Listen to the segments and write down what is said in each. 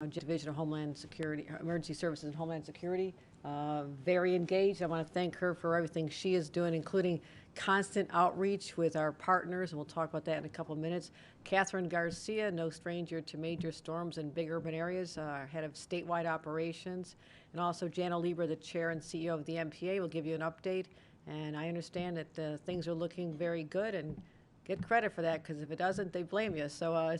Division of Homeland Security, Emergency Services and Homeland Security. Very engaged. I want to thank her for everything she is doing, including constant outreach with our partners, and we'll talk about that in a couple of minutes. Catherine Garcia, no stranger to major storms in big urban areas, head of statewide operations, and also Jana Lieber, the chair and CEO of the MPA, will give you an update. And I understand that things are looking very good, and get credit for that, because if it doesn't, they blame you. So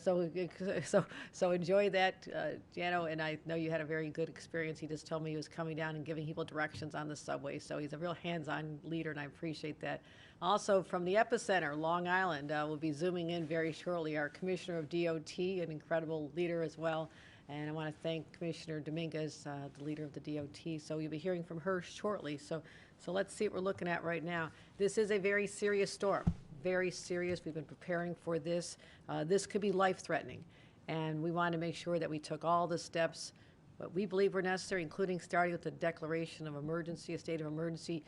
enjoy that, Jano. And I know you had a very good experience. He just told me he was coming down and giving people directions on the subway. So he's a real hands-on leader, and I appreciate that. Also from the epicenter, Long Island, we'll be zooming in very shortly. Our Commissioner of DOT, an incredible leader as well. And I want to thank Commissioner Dominguez, the leader of the DOT. So you'll be hearing from her shortly. So let's see what we're looking at right now. This is a very serious storm. Very serious. We've been preparing for this. This could be life-threatening, and we wanted to make sure that we took all the steps that we believe were necessary, including starting with the declaration of emergency, a state of emergency,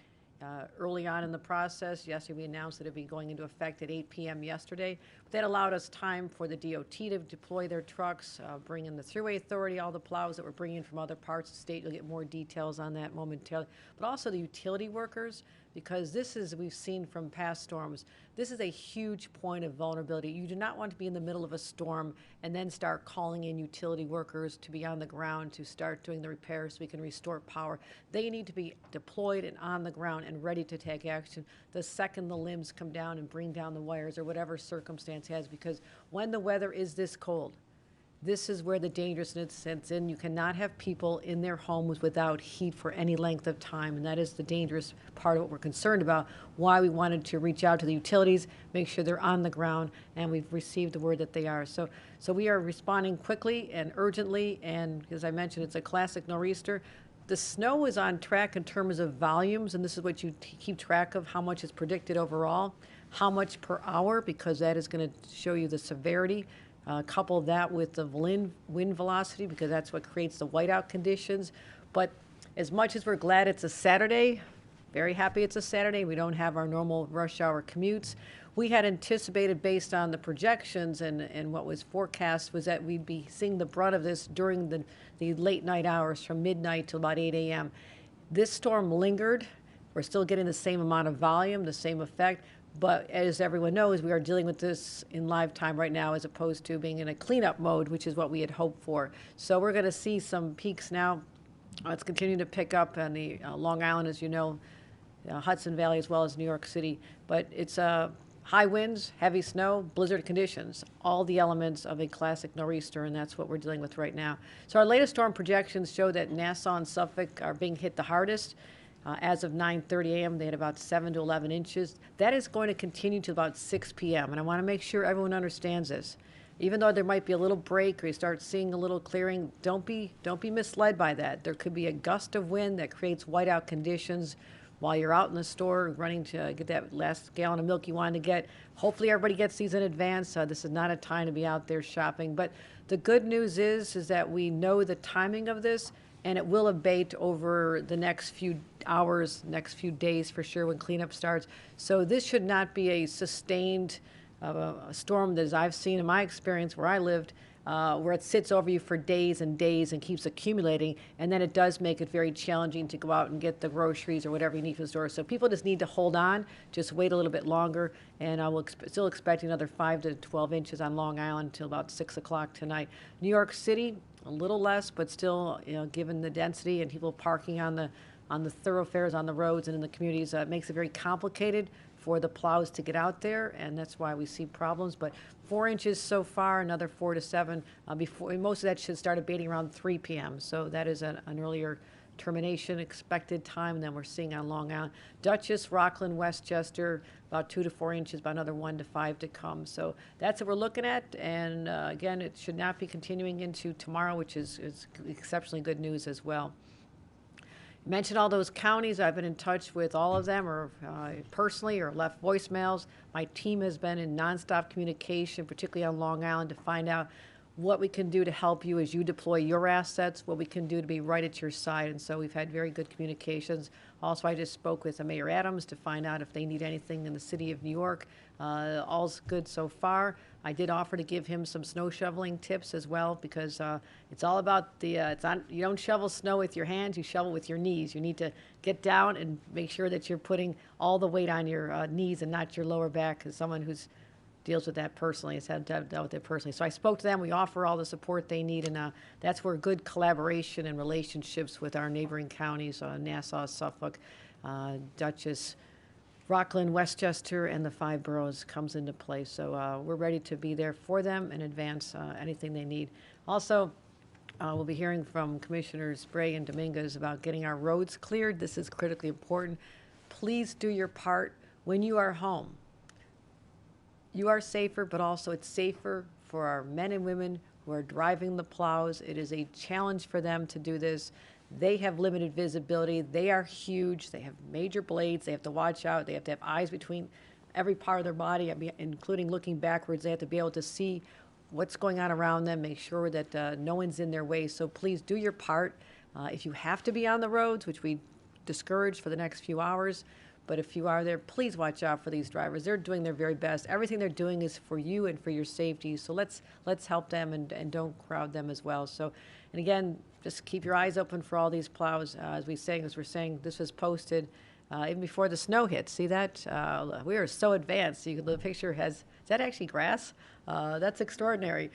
early on in the process. Yesterday, we announced that it would be going into effect at 8 p.m. yesterday. But that allowed us time for the DOT to deploy their trucks, bring in the Thruway Authority, all the plows that we're bringing in from other parts of the state. You'll get more details on that momentarily. But also the utility workers, because this is, we've seen from past storms, this is a huge point of vulnerability. You do not want to be in the middle of a storm and then start calling in utility workers to be on the ground to start doing the repairs so we can restore power. They need to be deployed and on the ground and ready to take action the second the limbs come down and bring down the wires or whatever circumstance has, because when the weather is this cold, this is where the dangerousness sets in. You cannot have people in their homes without heat for any length of time, and that is the dangerous part of what we're concerned about, why we wanted to reach out to the utilities, make sure they're on the ground, and we've received the word that they are. So we are responding quickly and urgently, and as I mentioned, it's a classic nor'easter. The snow is on track in terms of volumes, and this is what you keep track of, how much is predicted overall, how much per hour, because that is going to show you the severity. Couple that with the wind velocity, because that's what creates the whiteout conditions. But as much as we're glad it's a Saturday, very happy it's a Saturday, we don't have our normal rush hour commutes. We had anticipated, based on the projections and what was forecast, was that we'd be seeing the brunt of this during the late night hours from midnight till about 8 a.m. This storm lingered. We're still getting the same amount of volume, the same effect. But as everyone knows, we are dealing with this in live time right now, as opposed to being in a cleanup mode, which is what we had hoped for. So we're going to see some peaks now. It's continuing to pick up on the Long Island, as you know, Hudson Valley, as well as New York City. But it's high winds, heavy snow, blizzard conditions, all the elements of a classic nor'easter, and that's what we're dealing with right now. So our latest storm projections show that Nassau and Suffolk are being hit the hardest. As of 9:30 a.m., they had about 7 to 11 inches. That is going to continue to about 6 p.m., and I want to make sure everyone understands this. Even though there might be a little break or you start seeing a little clearing, don't be misled by that. There could be a gust of wind that creates whiteout conditions while you're out in the store running to get that last gallon of milk you wanted to get. Hopefully everybody gets these in advance. This is not a time to be out there shopping. But the good news is that we know the timing of this, and it will abate over the next few hours, next few days for sure, when cleanup starts. So this should not be a sustained storm that, as I've seen in my experience where I lived, where it sits over you for days and days and keeps accumulating, and then it does make it very challenging to go out and get the groceries or whatever you need from the store. So people just need to hold on, just wait a little bit longer, and I will still expect another 5 to 12 inches on Long Island until about 6 o'clock tonight. New York City, a little less, but still, given the density and people parking on the thoroughfares, on the roads and in the communities, it makes it very complicated for the plows to get out there, and that's why we see problems. But 4 inches so far, another 4 to 7 before. Most of that should start abating around 3 p.m. So that is an earlier termination expected time than we're seeing on Long Island. Dutchess, Rockland, Westchester, about 2 to 4 inches, about another 1 to 5 to come. So that's what we're looking at. And again, it should not be continuing into tomorrow, which is exceptionally good news as well. You mentioned all those counties. I've been in touch with all of them, or personally, or left voicemails. My team has been in nonstop communication, particularly on Long Island, to find out what we can do to help you as you deploy your assets, what we can do to be right at your side. And so we've had very good communications. Also, I just spoke with Mayor Adams to find out if they need anything in the city of New York. All's good so far. I did offer to give him some snow shoveling tips as well, because it's all about you don't shovel snow with your hands, you shovel with your knees. You need to get down and make sure that you're putting all the weight on your knees and not your lower back, as someone who's deals with that personally, has had to deal with it personally. So I spoke to them. We offer all the support they need, and that's where good collaboration and relationships with our neighboring counties, Nassau, Suffolk, Dutchess, Rockland, Westchester, and the 5 boroughs comes into play. So we're ready to be there for them and advance anything they need. Also, we'll be hearing from Commissioners Bray and Dominguez about getting our roads cleared. This is critically important. Please do your part when you are home. You are safer, but also it's safer for our men and women who are driving the plows. It is a challenge for them to do this. They have limited visibility. They are huge. They have major blades. They have to watch out. They have to have eyes between every part of their body, including looking backwards. They have to be able to see what's going on around them, make sure that no one's in their way. So please do your part. If you have to be on the roads, which we discourage for the next few hours, but if you are there, please watch out for these drivers. They're doing their very best. Everything they're doing is for you and for your safety. So let's help them and don't crowd them as well. So, and again, just keep your eyes open for all these plows. As we're saying, this was posted even before the snow hit. See that? We are so advanced. The picture is that actually grass? That's extraordinary.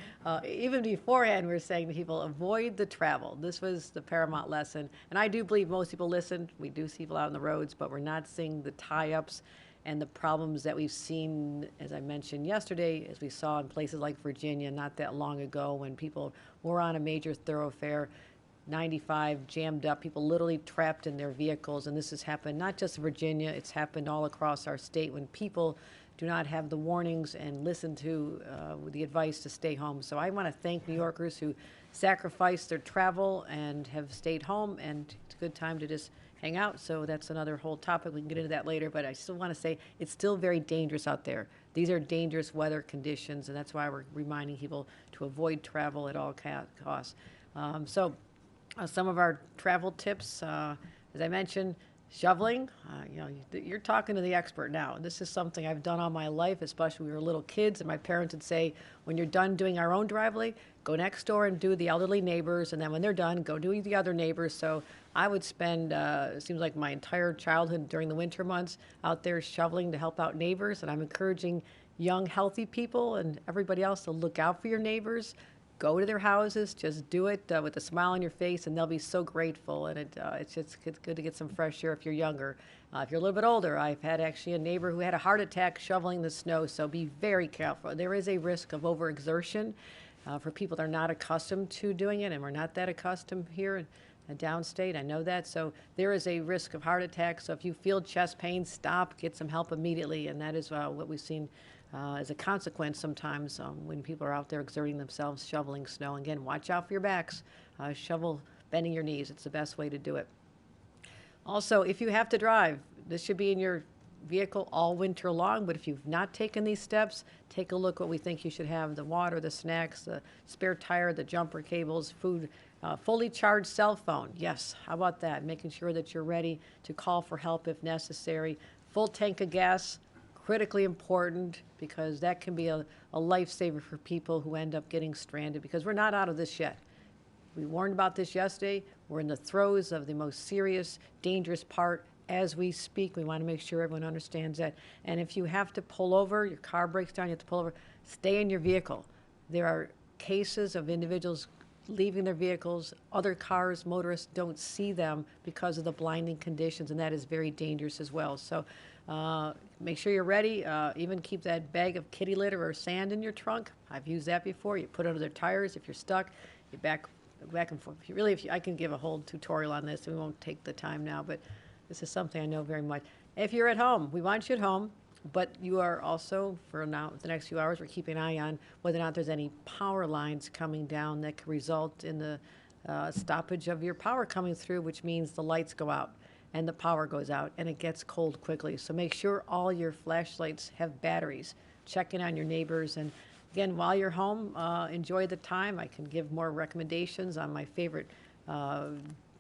Even beforehand, we were saying to people, avoid the travel. This was the paramount lesson. And I do believe most people listen. We do see people out on the roads, but we're not seeing the tie-ups and the problems that we've seen, as I mentioned yesterday, as we saw in places like Virginia not that long ago, when people were on a major thoroughfare, 95 jammed up, people literally trapped in their vehicles. And this has happened not just in Virginia, it's happened all across our state when people do not have the warnings and listen to the advice to stay home. So I want to thank New Yorkers who sacrificed their travel and have stayed home, and it's a good time to just hang out. So that's another whole topic. We can get into that later, but I still want to say it's still very dangerous out there. These are dangerous weather conditions, and that's why we're reminding people to avoid travel at all costs. Some of our travel tips, as I mentioned, shoveling, you're talking to the expert now. This is something I've done all my life, especially when we were little kids, and my parents would say, when you're done doing our own driveway, go next door and do the elderly neighbors, and then when they're done, go do the other neighbors. So I would spend, it seems like my entire childhood during the winter months out there shoveling to help out neighbors, and I'm encouraging young, healthy people and everybody else to look out for your neighbors. Go to their houses, just do it with a smile on your face, and they'll be so grateful. And it's good to get some fresh air if you're younger. If you're a little bit older, I've had actually a neighbor who had a heart attack shoveling the snow, so be very careful. There is a risk of overexertion for people that are not accustomed to doing it, and we're not that accustomed here in downstate. I know that. So there is a risk of heart attack. So if you feel chest pain, stop, get some help immediately, and that is what we've seen as a consequence sometimes when people are out there exerting themselves, shoveling snow. Again, watch out for your backs. Shovel bending your knees. It's the best way to do it. Also, if you have to drive, this should be in your vehicle all winter long, but if you've not taken these steps, take a look what we think you should have: the water, the snacks, the spare tire, the jumper cables, food, fully charged cell phone. Yes, how about that? Making sure that you're ready to call for help if necessary. Full tank of gas, critically important, because that can be a lifesaver for people who end up getting stranded, because we're not out of this yet. We warned about this yesterday. We're in the throes of the most serious, dangerous part as we speak. We want to make sure everyone understands that. And if you have to pull over, your car breaks down, you have to pull over, stay in your vehicle. There are cases of individuals leaving their vehicles. Other cars, motorists don't see them because of the blinding conditions, and that is very dangerous as well. So make sure you're ready. Even keep that bag of kitty litter or sand in your trunk. I've used that before. You put it under their tires. If you're stuck, you back and forth. I can give a whole tutorial on this, and we won't take the time now, but this is something I know very much. If you're at home, we want you at home, but you are also, for now, the next few hours, we're keeping an eye on whether or not there's any power lines coming down that could result in the stoppage of your power coming through, which means the lights go out and the power goes out, and it gets cold quickly. So make sure all your flashlights have batteries. Check in on your neighbors, and again, while you're home, enjoy the time. I can give more recommendations on my favorite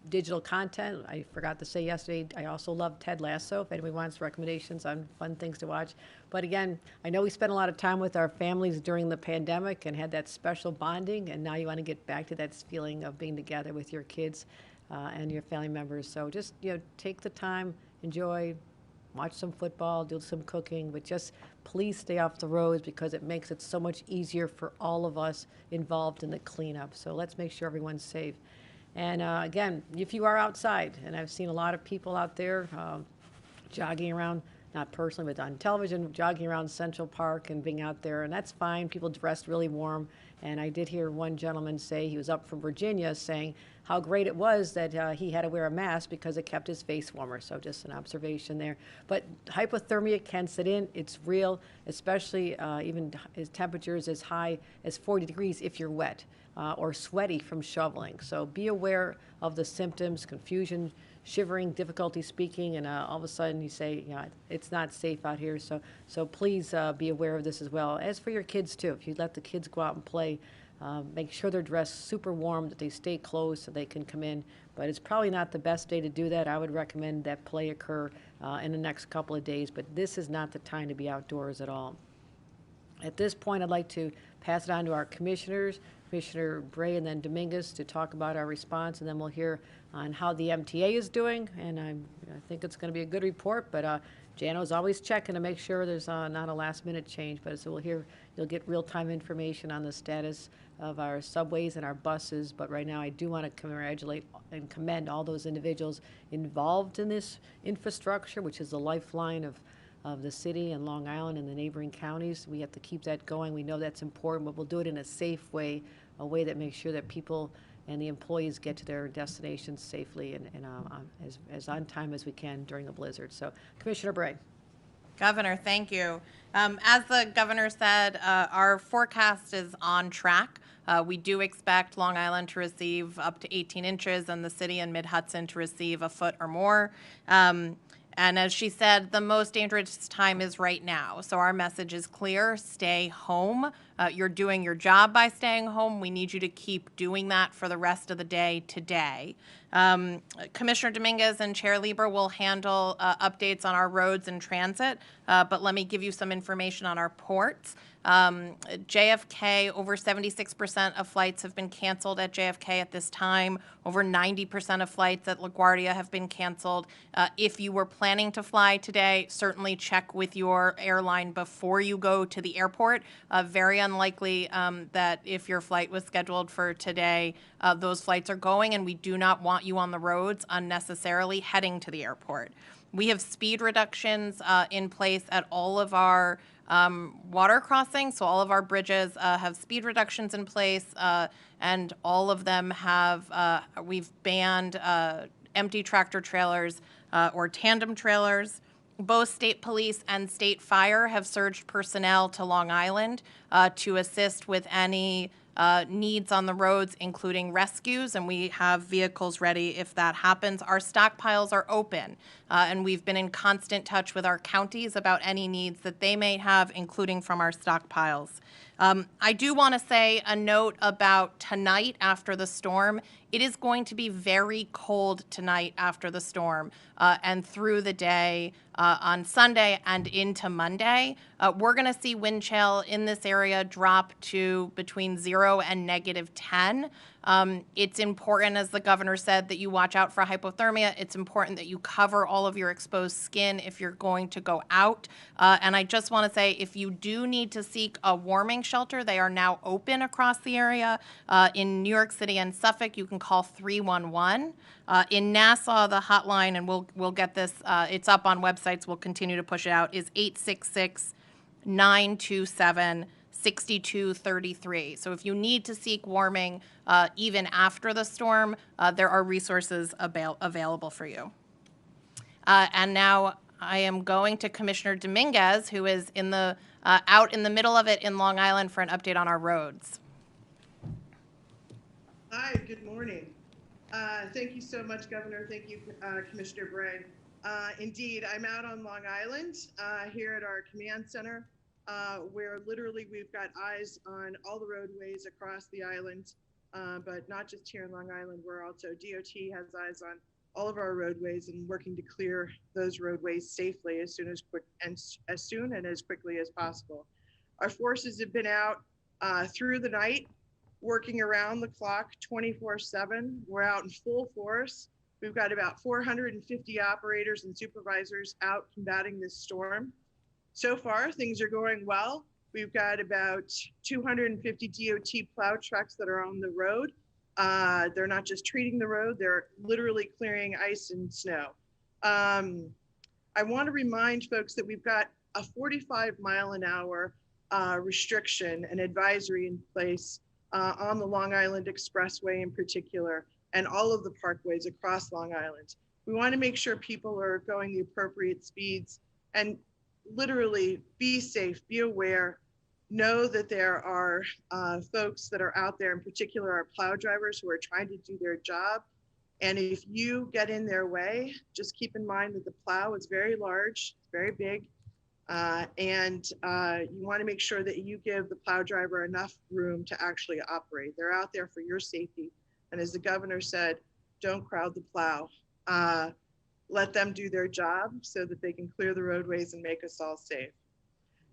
digital content. I forgot to say yesterday, I also love Ted Lasso, if anybody wants recommendations on fun things to watch. But again, I know we spent a lot of time with our families during the pandemic and had that special bonding, and now you want to get back to that feeling of being together with your kids and your family members. So just, take the time, enjoy, watch some football, do some cooking, but just please stay off the roads because it makes it so much easier for all of us involved in the cleanup. So let's make sure everyone's safe. And again, if you are outside, and I've seen a lot of people out there jogging around, not personally, but on television, jogging around Central Park and being out there, and that's fine. People dressed really warm. And I did hear one gentleman say, he was up from Virginia, saying how great it was that he had to wear a mask because it kept his face warmer. So just an observation there. But hypothermia can set in. It's real, especially even temperatures as high as 40 degrees if you're wet. Or sweaty from shoveling. So be aware of the symptoms, confusion, shivering, difficulty speaking, and all of a sudden you say, it's not safe out here. So please be aware of this as well. As for your kids too, if you let the kids go out and play, make sure they're dressed super warm, that they stay closed so they can come in. But it's probably not the best day to do that. I would recommend that play occur in the next couple of days, but this is not the time to be outdoors at all. At this point, I'd like to pass it on to our commissioners, Commissioner Bray and then Dominguez, to talk about our response, and then we'll hear on how the MTA is doing. And I think it's going to be a good report, but Jano's always checking to make sure there's not a last-minute change. But so you'll get real-time information on the status of our subways and our buses. But right now, I do want to congratulate and commend all those individuals involved in this infrastructure, which is the lifeline of the city and Long Island and the neighboring counties. We have to keep that going. We know that's important, but we'll do it in a safe way, a way that makes sure that people and the employees get to their destinations safely and as on time as we can during a blizzard. So, Commissioner Bray. Governor, thank you. As the governor said, our forecast is on track. We do expect Long Island to receive up to 18 inches and the city and Mid-Hudson to receive a foot or more. And as she said, the most dangerous time is right now. So our message is clear: stay home. You're doing your job by staying home. We need you to keep doing that for the rest of the day today. Commissioner Dominguez and Chair Lieber will handle updates on our roads and transit, but let me give you some information on our ports. JFK, over 76% of flights have been canceled at JFK at this time. Over 90% of flights at LaGuardia have been canceled. If you were planning to fly today, certainly check with your airline before you go to the airport. Very unlikely that if your flight was scheduled for today, those flights are going, and we do not want you on the roads unnecessarily heading to the airport. We have speed reductions in place at all of our water crossings. So all of our bridges have speed reductions in place, and all of them have, we've banned empty tractor trailers or tandem trailers. Both state police and state fire have surged personnel to Long Island to assist with any needs on the roads, including rescues, and we have vehicles ready if that happens. Our stockpiles are open, and we've been in constant touch with our counties about any needs that they may have, including from our stockpiles. I do want to say a note about tonight after the storm. It is going to be very cold tonight after the storm and through the day on Sunday and into Monday. We're going to see wind chill in this area drop to between 0 and -10. It's important, as the governor said, that you watch out for hypothermia. It's important that you cover all of your exposed skin if you're going to go out. And I just want to say, if you do need to seek a warming shelter, they are now open across the area. In New York City and Suffolk, you can call 311. In Nassau, the hotline, and we'll get this, it's up on websites, we'll continue to push it out, is 866-927-6233. So if you need to seek warming, even after the storm, there are resources available for you. And now I am going to Commissioner Dominguez, who is in the out in the middle of it in Long Island for an update on our roads. Hi, good morning. Thank you so much, Governor. Thank you, Commissioner Bray. Indeed, I'm out on Long Island here at our command center. where literally we've got eyes on all the roadways across the island, but not just here in Long Island. We're also, DOT has eyes on all of our roadways and working to clear those roadways safely as soon and as quickly as possible. Our forces have been out through the night, working around the clock 24/7. We're out in full force. We've got about 450 operators and supervisors out combating this storm. So far, things are going well. We've got about 250 DOT plow trucks that are on the road. They're not just treating the road, they're literally clearing ice and snow. I want to remind folks that we've got a 45-mile-an-hour restriction and advisory in place on the Long Island Expressway in particular, and all of the parkways across Long Island. We want to make sure people are going the appropriate speeds and literally be safe, be aware, know that there are folks that are out there, in particular our plow drivers, who are trying to do their job. And if you get in their way, just keep in mind that the plow is very large, it's very big, and you want to make sure that you give the plow driver enough room to actually operate. They're out there for your safety. And as the governor said, don't crowd the plow. Let them do their job so that they can clear the roadways and make us all safe.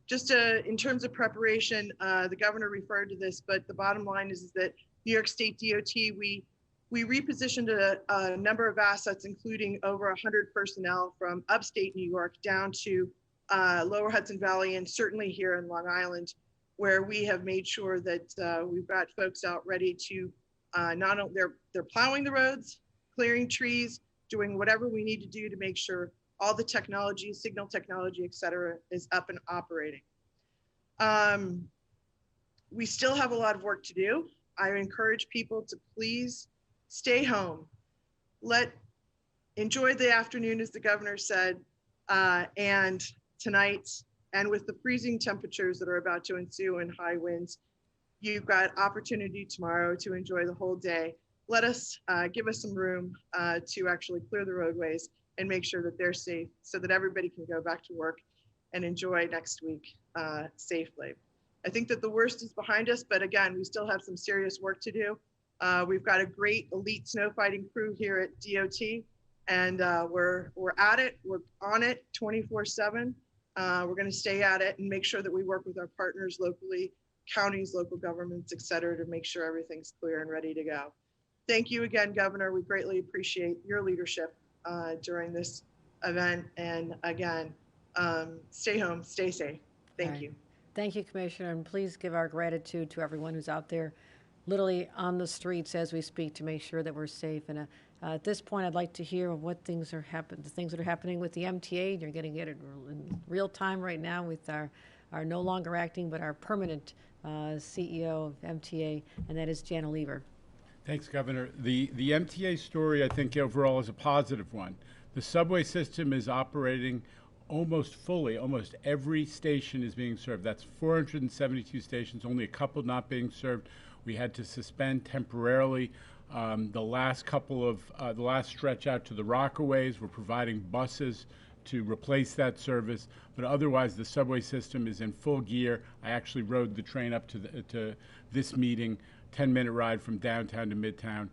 Just in terms of preparation, the governor referred to this, but the bottom line is that New York State DOT, we repositioned a number of assets, including over 100 personnel from upstate New York down to Lower Hudson Valley, and certainly here in Long Island, where we have made sure that we've got folks out ready to not only they're plowing the roads, clearing trees, doing whatever we need to do to make sure all the technology, signal technology, et cetera, is up and operating. We still have a lot of work to do. I encourage people to please stay home. Enjoy the afternoon, as the governor said, and tonight, and with the freezing temperatures that are about to ensue and high winds, you've got opportunity tomorrow to enjoy the whole day. Give us some room to actually clear the roadways and make sure that they're safe so that everybody can go back to work and enjoy next week safely. I think that the worst is behind us, but again, we still have some serious work to do. We've got a great elite snow fighting crew here at DOT, and we're at it. We're on it 24/7. We're going to stay at it and make sure that we work with our partners locally, counties, local governments, et cetera, to make sure everything's clear and ready to go. Thank you again, Governor. We greatly appreciate your leadership during this event. And again, stay home, stay safe. Thank you. Thank you, Commissioner, and please give our gratitude to everyone who's out there literally on the streets as we speak to make sure that we're safe. And at this point, I'd like to hear what things are happening, the things that are happening with the MTA. You're getting it in real time right now with our no longer acting, but our permanent CEO of MTA, and that is Jana Lever. Thanks, Governor. The MTA story, I think, overall is a positive one. The subway system is operating almost fully. Almost every station is being served. That's 472 stations, only a couple not being served. We had to suspend temporarily the last stretch out to the Rockaways. We're providing buses to replace that service, but otherwise the subway system is in full gear. I actually rode the train up to this meeting, 10-minute ride from downtown to Midtown.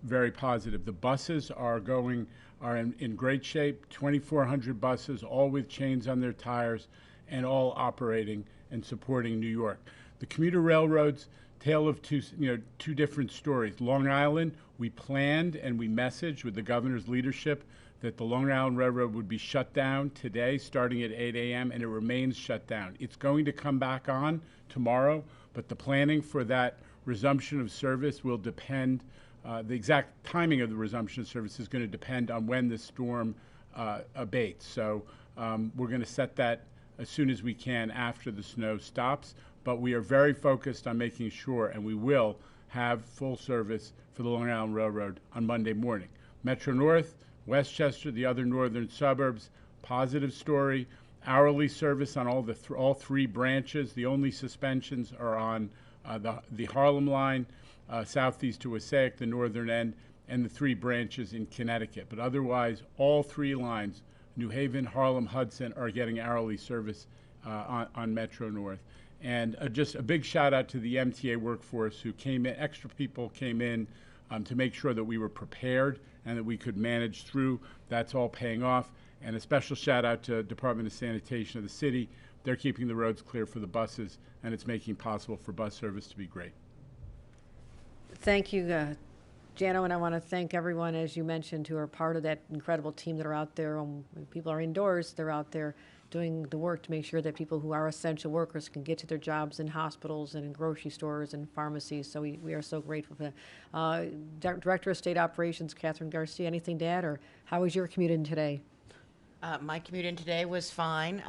Very positive. The buses are in great shape, 2,400 buses, all with chains on their tires and all operating and supporting New York. The commuter railroads, tale of two different stories. Long Island, we planned and we messaged with the governor's leadership that the Long Island Railroad would be shut down today, starting at 8 a.m., and it remains shut down. It's going to come back on tomorrow, but the planning for that resumption of service will depend, the exact timing of the resumption of service is going to depend on when the storm abates. So we're going to set that as soon as we can after the snow stops, but we are very focused on making sure, and we will have full service for the Long Island Railroad on Monday morning. Metro North, Westchester, the other northern suburbs, positive story. Hourly service on all three branches. The only suspensions are on the Harlem line, southeast to Passaic, the northern end, and the three branches in Connecticut. But otherwise, all three lines, New Haven, Harlem, Hudson, are getting hourly service on Metro North. And just a big shout out to the MTA workforce who came in, extra people came in to make sure that we were prepared and that we could manage through. That's all paying off. And a special shout out to Department of Sanitation of the city. They're keeping the roads clear for the buses, and it's making it possible for bus service to be great. Thank you, Jano, and I want to thank everyone, as you mentioned, who are part of that incredible team that are out there. When people are indoors, they're out there doing the work to make sure that people who are essential workers can get to their jobs in hospitals and in grocery stores and pharmacies. So we are so grateful for that. Director of State Operations, Catherine Garcia, anything to add, or how was your commute in today? My commute in today was fine.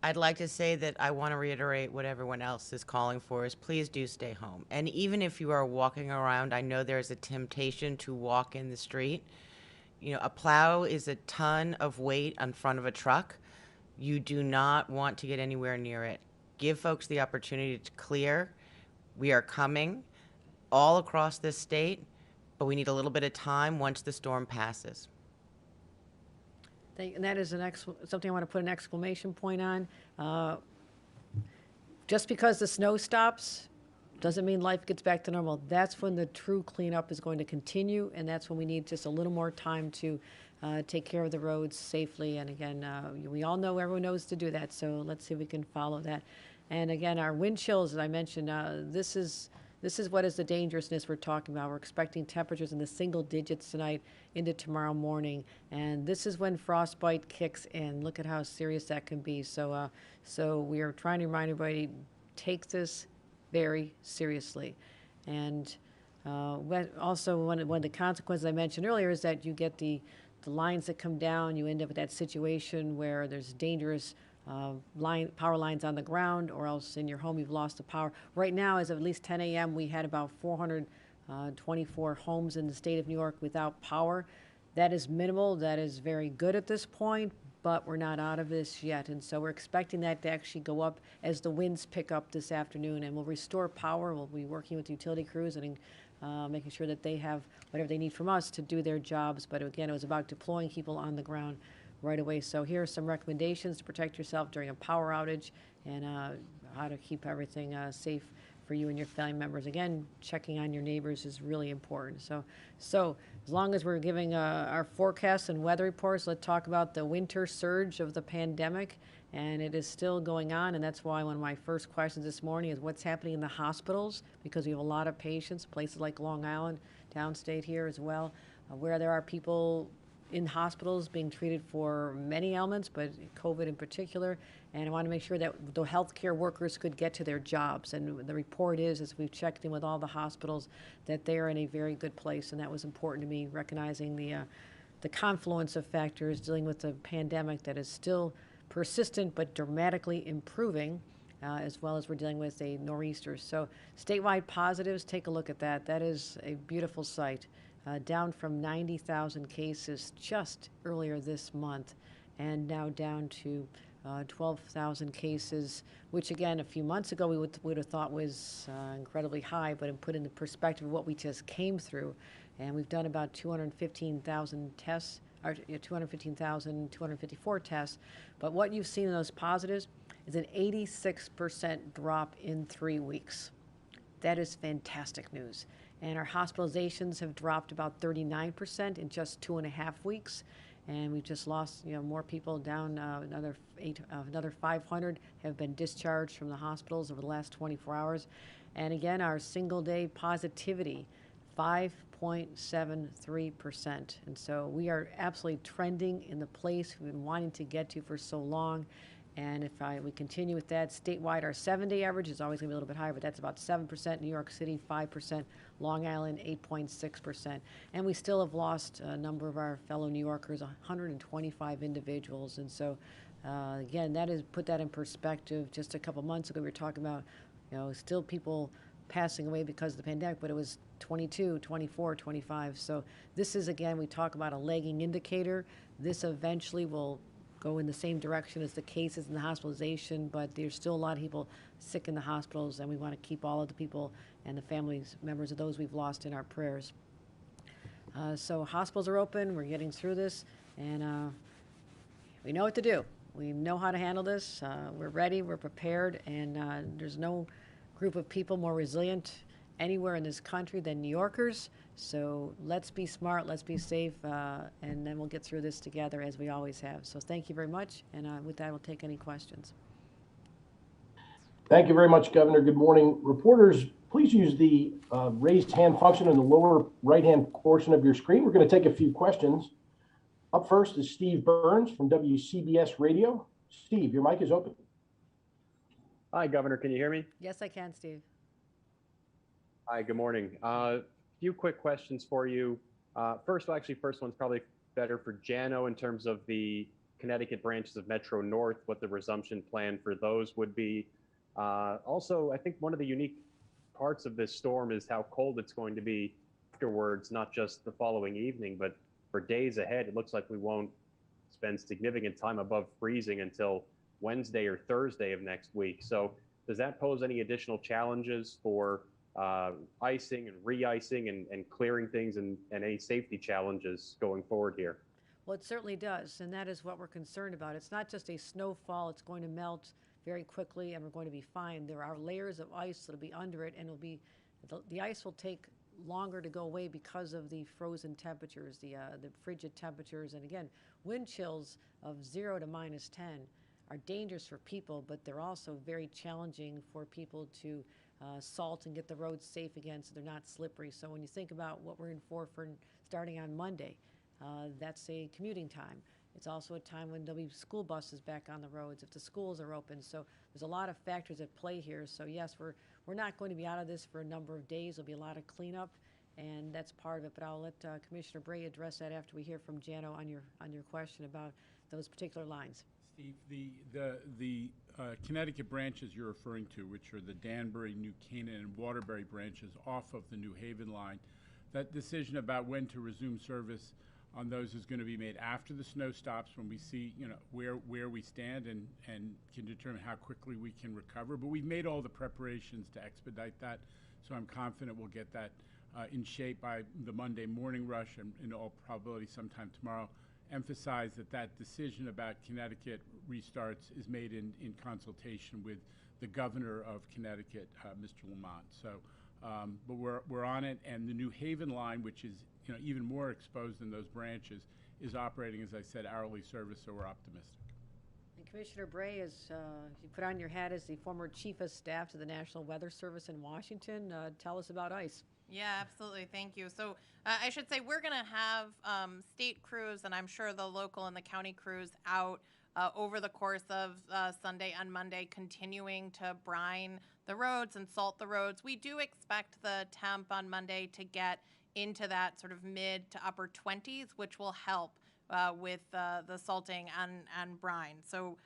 I'd like to say that I want to reiterate what everyone else is calling for is please do stay home. And even if you are walking around, I know there's a temptation to walk in the street. You know, a plow is a ton of weight in front of a truck. You do not want to get anywhere near it. Give folks the opportunity to clear. We are coming all across this state, but we need a little bit of time once the storm passes. And that is something I want to put an exclamation point on. Just because the snow stops doesn't mean life gets back to normal. That's when the true cleanup is going to continue, and that's when we need just a little more time to take care of the roads safely. And again, we all know, everyone knows to do that, so let's see if we can follow that. And again, our wind chills, as I mentioned, this is what is the dangerousness we're talking about. We're expecting temperatures in the single digits tonight into tomorrow morning, and this is when frostbite kicks in. Look at how serious that can be. So we are trying to remind everybody, take this very seriously. And also, one of the consequences I mentioned earlier is that you get the lines that come down. You end up with that situation where there's dangerous power lines on the ground, or else in your home you've lost the power. Right now, as of at least 10 a.m., we had about 424 homes in the state of New York without power. That is minimal. That is very good at this point, but we're not out of this yet. And so we're expecting that to actually go up as the winds pick up this afternoon, and we'll restore power. We'll be working with utility crews and making sure that they have whatever they need from us to do their jobs. But again, it was about deploying people on the ground right away. So here are some recommendations to protect yourself during a power outage, and how to keep everything safe for you and your family members. Again, checking on your neighbors is really important. So as long as we're giving our forecasts and weather reports, let's talk about the winter surge of the pandemic. And it is still going on, and that's why one of my first questions this morning is what's happening in the hospitals, because we have a lot of patients, places like Long Island, downstate here as well, where there are people in hospitals being treated for many ailments, but COVID in particular. And I want to make sure that the healthcare workers could get to their jobs. And the report is, as we've checked in with all the hospitals, that they are in a very good place. And that was important to me, recognizing the confluence of factors dealing with the pandemic that is still persistent but dramatically improving, as well as we're dealing with a nor'easter. So statewide positives, take a look at that. That is a beautiful sight. Down from 90,000 cases just earlier this month, and now down to 12,000 cases, which again, a few months ago we would have thought was incredibly high, but put in the perspective of what we just came through. And we've done about 215,000 tests, or 254 tests. But what you've seen in those positives is an 86% drop in 3 weeks. That is fantastic news. And our hospitalizations have dropped about 39% in just 2.5 weeks. And we've just lost, more people down. Another 500 have been discharged from the hospitals over the last 24 hours. And again, our single-day positivity, 5.73%. And so we are absolutely trending in the place we've been wanting to get to for so long. And if we continue with that, statewide, our 7-day average is always going to be a little bit higher, but that's about 7%. New York City, 5%. Long Island, 8.6%. And we still have lost a number of our fellow New Yorkers, 125 individuals. And so, again, put that in perspective. Just a couple months ago, we were talking about, still people passing away because of the pandemic, but it was 22, 24, 25. So this is, again, we talk about a lagging indicator. This eventually will go in the same direction as the cases and the hospitalization, but there's still a lot of people sick in the hospitals, and we want to keep all of the people and the families, members of those we've lost in our prayers. So hospitals are open, we're getting through this, and we know what to do. We know how to handle this. We're ready, we're prepared, and there's no group of people more resilient anywhere in this country than New Yorkers. So let's be smart, let's be safe, and then we'll get through this together as we always have. So thank you very much, and with that, we'll take any questions. Thank you very much, Governor. Good morning. Reporters, please use the raised hand function in the lower right-hand portion of your screen. We're going to take a few questions. Up first is Steve Burns from WCBS Radio. Steve, your mic is open. Hi, Governor. Can you hear me? Yes, I can, Steve. Hi, good morning. Few quick questions for you. First one's probably better for Jano in terms of the Connecticut branches of Metro North, what the resumption plan for those would be. Also, I think one of the unique parts of this storm is how cold it's going to be afterwards, not just the following evening, but for days ahead. It looks like we won't spend significant time above freezing until Wednesday or Thursday of next week. So does that pose any additional challenges for icing and re-icing and clearing things and any safety challenges going forward here? Well, it certainly does, and that is what we're concerned about. It's not just a snowfall, it's going to melt very quickly and we're going to be fine. There are layers of ice that'll be under it, and it'll be, the ice will take longer to go away because of the frozen temperatures, the frigid temperatures, and again, wind chills of 0 to -10 are dangerous for people, but they're also very challenging for people to salt and get the roads safe again so they're not slippery. So when you think about what we're in for starting on Monday, that's a commuting time. It's also a time when there'll be school buses back on the roads if the schools are open. So there's a lot of factors at play here. So yes, we're not going to be out of this for a number of days. There'll be a lot of cleanup, and that's part of it. But I'll let Commissioner Bray address that after we hear from Jano on your question about those particular lines. Steve, the Connecticut branches you're referring to, which are the Danbury, New Canaan, and Waterbury branches off of the New Haven line, that decision about when to resume service on those is going to be made after the snow stops, when we see, where we stand and can determine how quickly we can recover. But we've made all the preparations to expedite that, so I'm confident we'll get that in shape by the Monday morning rush, and in all probability sometime tomorrow. Emphasize that decision about Connecticut restarts is made in consultation with the governor of Connecticut, Mr. Lamont. So, but we're on it, and the New Haven line, which is even more exposed than those branches, is operating, as I said, hourly service. So we're optimistic. And Commissioner Bray, as you put on your hat as the former chief of staff to the National Weather Service in Washington, tell us about ice. Yeah, absolutely. Thank you. So I should say we're going to have state crews, and I'm sure the local and the county crews out over the course of Sunday and Monday, continuing to brine the roads and salt the roads. We do expect the temp on Monday to get into that sort of mid to upper 20s, which will help with the salting and brine. So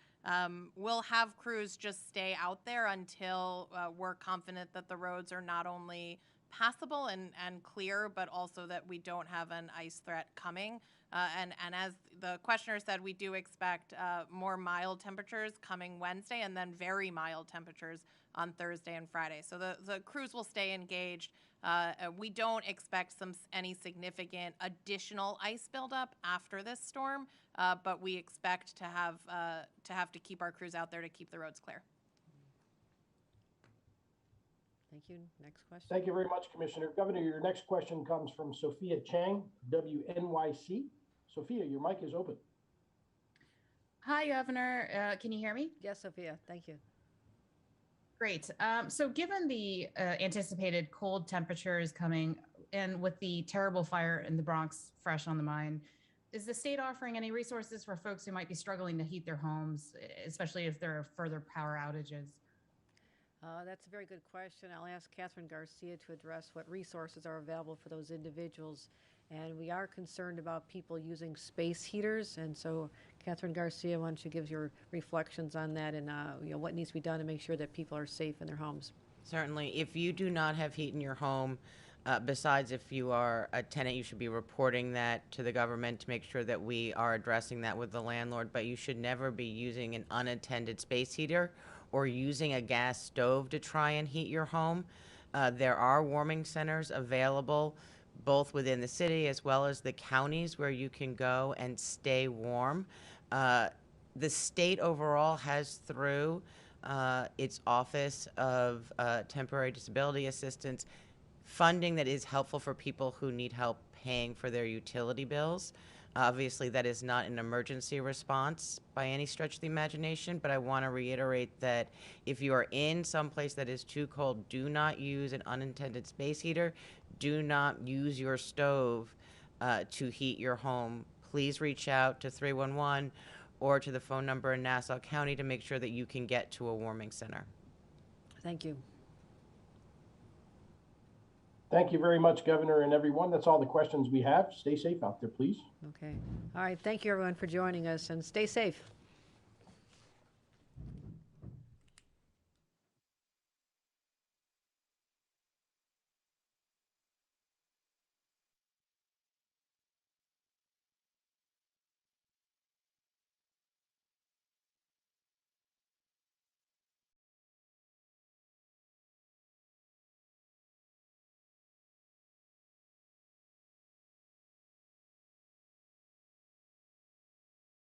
we'll have crews just stay out there until we're confident that the roads are not only passable and clear, but also that we don't have an ice threat coming. And as the questioner said, we do expect more mild temperatures coming Wednesday, and then very mild temperatures on Thursday and Friday. So the crews will stay engaged. We don't expect any significant additional ice buildup after this storm, but we expect to have to keep our crews out there to keep the roads clear. Thank you. Next question. Thank you very much, Commissioner. Governor, your next question comes from Sophia Chang, WNYC. Sophia, your mic is open. Hi, Governor. Can you hear me? Yes, Sophia. Thank you. Great. So given the anticipated cold temperatures coming and with the terrible fire in the Bronx fresh on the mind, is the state offering any resources for folks who might be struggling to heat their homes, especially if there are further power outages? That's a very good question. I'll ask Catherine Garcia to address what resources are available for those individuals. And we are concerned about people using space heaters. And so, Catherine Garcia, why don't you give your reflections on that and what needs to be done to make sure that people are safe in their homes? Certainly. If you do not have heat in your home, besides if you are a tenant, you should be reporting that to the government to make sure that we are addressing that with the landlord. But you should never be using an unattended space heater or using a gas stove to try and heat your home. There are warming centers available both within the city as well as the counties where you can go and stay warm. the state overall has through its Office of Temporary Disability Assistance funding that is helpful for people who need help paying for their utility bills. Obviously, that is not an emergency response by any stretch of the imagination, but I want to reiterate that if you are in some place that is too cold, do not use an unintended space heater. Do not use your stove to heat your home. Please reach out to 311 or to the phone number in Nassau County to make sure that you can get to a warming center. Thank you. Thank you very much, Governor, and everyone. That's all the questions we have. Stay safe out there, please. Okay. All right. Thank you, everyone, for joining us, and stay safe.